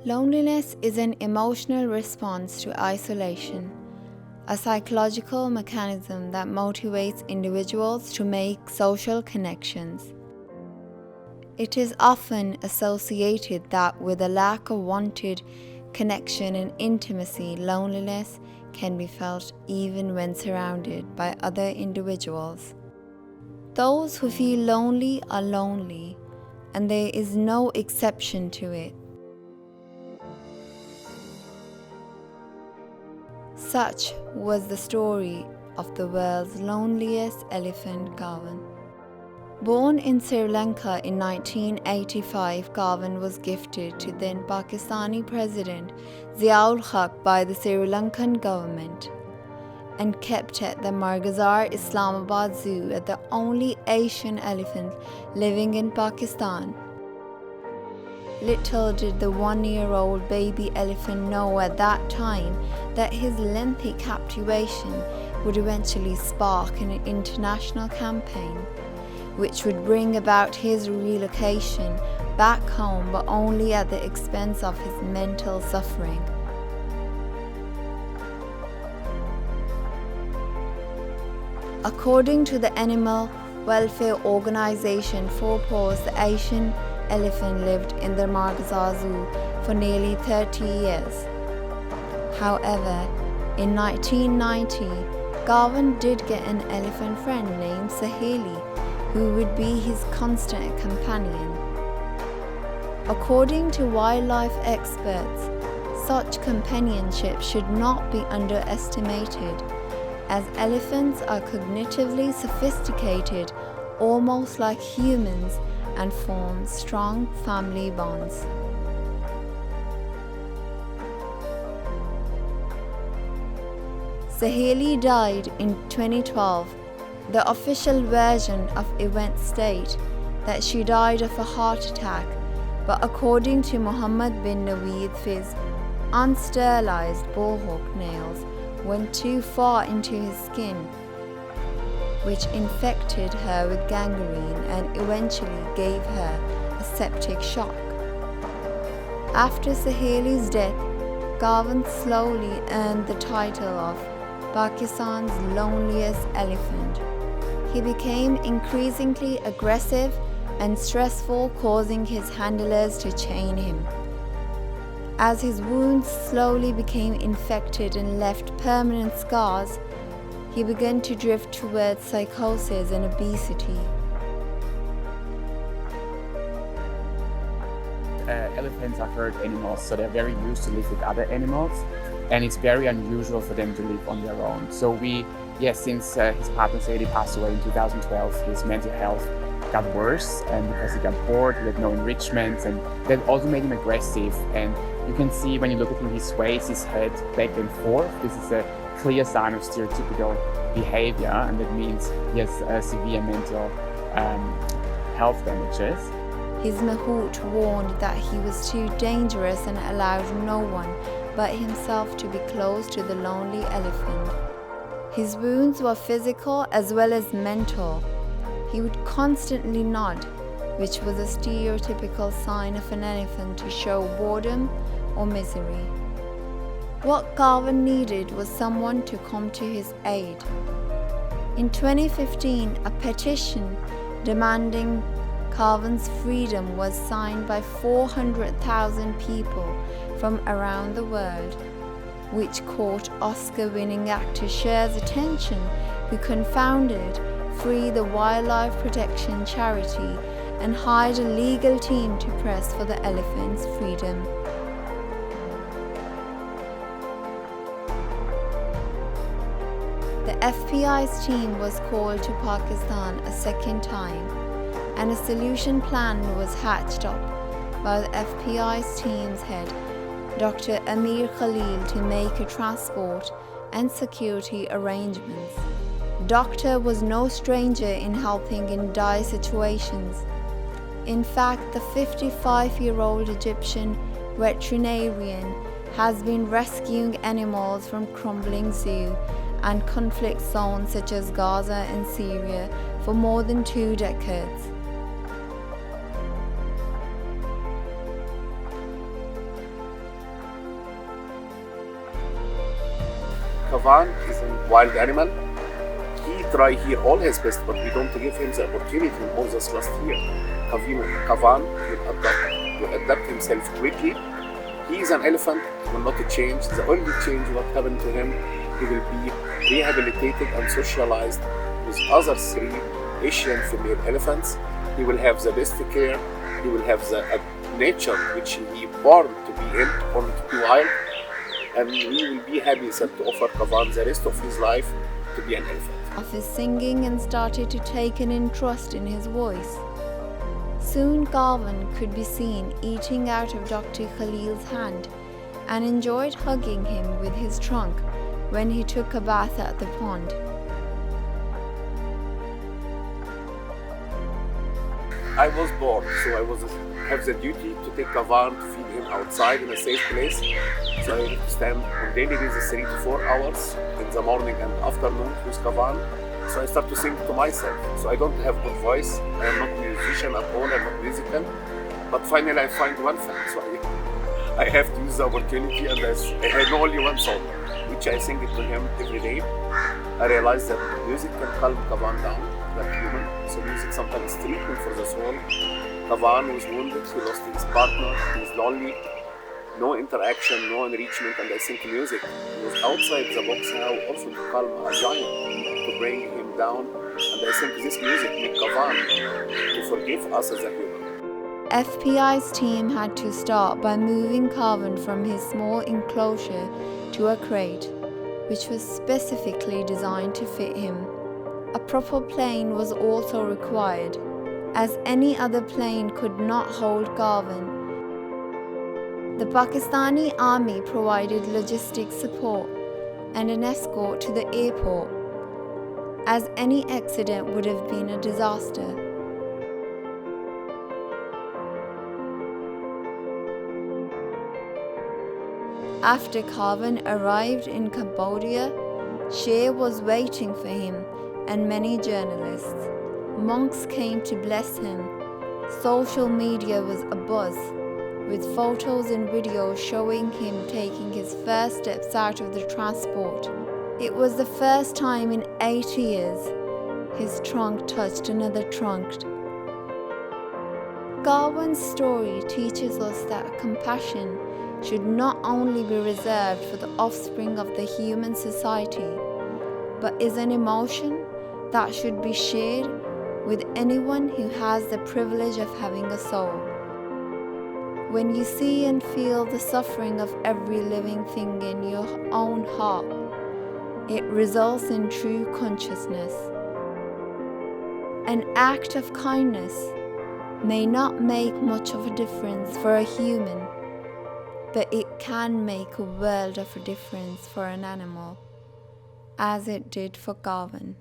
Loneliness is an emotional response to isolation, a psychological mechanism that motivates individuals to make social connections. It is often associated that with a lack of wanted connection and intimacy, loneliness can be felt even when surrounded by other individuals. Those who feel lonely are lonely, and there is no exception to it. Such was the story of the world's loneliest elephant, Kaavan. Born in Sri Lanka in 1985, Kaavan was gifted to then Pakistani President Ziaul Haq by the Sri Lankan government and kept at the Margazar Islamabad Zoo as the only Asian elephant living in Pakistan. Little did the 1-year-old baby elephant know at that time that his lengthy captivation would eventually spark an international campaign, which would bring about his relocation back home, but only at the expense of his mental suffering. According to the animal welfare organization Four Paws, the Asian elephant lived in the Margazar Zoo for nearly 30 years. However, in 1990, Kaavan did get an elephant friend named Saheli, who would be his constant companion. According to wildlife experts, such companionship should not be underestimated, as elephants are cognitively sophisticated, almost like humans, and form strong family bonds. Saheli died in 2012. The official version of events state that she died of a heart attack, but according to Mohammed bin Naweed, his unsterilized bullhawk nails went too far into his skin, which infected her with gangrene and eventually gave her a septic shock. After Saheli's death, Kaavan slowly earned the title of Pakistan's loneliest elephant. He became increasingly aggressive and stressful, causing his handlers to chain him. As his wounds slowly became infected and left permanent scars, he began to drift towards psychosis and obesity. Elephants are herd animals, so they're very used to live with other animals, and it's very unusual for them to live on their own. So since his partner Sadie passed away in 2012, his mental health got worse, and because he got bored, he had no enrichment, and that also made him aggressive. And you can see when you look at him, he sways his head back and forth. This is a clear sign of stereotypical behavior, and that means he has severe mental health damages. His mahout warned that he was too dangerous and allowed no one but himself to be close to the lonely elephant. His wounds were physical as well as mental. He would constantly nod, which was a stereotypical sign of an elephant to show boredom or misery. What Kaavan needed was someone to come to his aid. In 2015, a petition demanding Kaavan's freedom was signed by 400,000 people from around the world, which caught Oscar-winning actor Cher's attention, who co-founded Free the Wildlife Protection charity and hired a legal team to press for the elephant's freedom. The FPI's team was called to Pakistan a second time, and a solution plan was hatched up by the FPI's team's head, Dr. Amir Khalil, to make a transport and security arrangements. Doctor was no stranger in helping in dire situations. In fact, the 55-year-old Egyptian veterinarian has been rescuing animals from crumbling zoo and conflict zones such as Gaza and Syria for more than 2 decades. Kaavan is a wild animal. He tried here all his best, but we don't give him the opportunity more than last year. Kaavan will adapt himself quickly. He is an elephant, he will not change. The only change what happened to him, he will be rehabilitated and socialized with other 3 Asian female elephants. He will have the best care. He will have the nature which he born to be in, born to be wild, and we will be happy to offer Kaavan the rest of his life to be an elephant. Of his singing and started to take an interest in his voice. Soon Kaavan could be seen eating out of Dr. Khalil's hand and enjoyed hugging him with his trunk when he took a bath at the pond. I was bored, so I have the duty to take Kaavan to feed him outside in a safe place. So I have to stand on daily basis 3 to 4 hours in the morning and afternoon with Kaavan. So I start to sing to myself. So I don't have good voice. I am not a musician at all. I'm not musical. But finally I find one thing. So I have to use the opportunity, and I had only one song, which I sing it to him every day. I realized that music can calm Kaavan down, like human. So music sometimes is treatment for the soul. Kaavan was wounded, he lost his partner, he is lonely, no interaction, no enrichment, and I think music was outside the box now also to calm a giant, to bring him down, and I think this music made Kaavan to forgive us as a human. FPI's team had to start by moving Kaavan from his small enclosure to a crate, which was specifically designed to fit him. A proper plane was also required, as any other plane could not hold Kaavan. The Pakistani army provided logistic support and an escort to the airport, as any accident would have been a disaster. After Kaavan arrived in Cambodia, Sher was waiting for him and many journalists. Monks came to bless him. Social media was abuzz, with photos and videos showing him taking his first steps out of the transport. It was the first time in 8 years his trunk touched another trunk. Kaavan's story teaches us that compassion should not only be reserved for the offspring of the human society, but is an emotion that should be shared with anyone who has the privilege of having a soul. When you see and feel the suffering of every living thing in your own heart, it results in true consciousness. An act of kindness may not make much of a difference for a human, but it can make a world of a difference for an animal, as it did for Kaavan.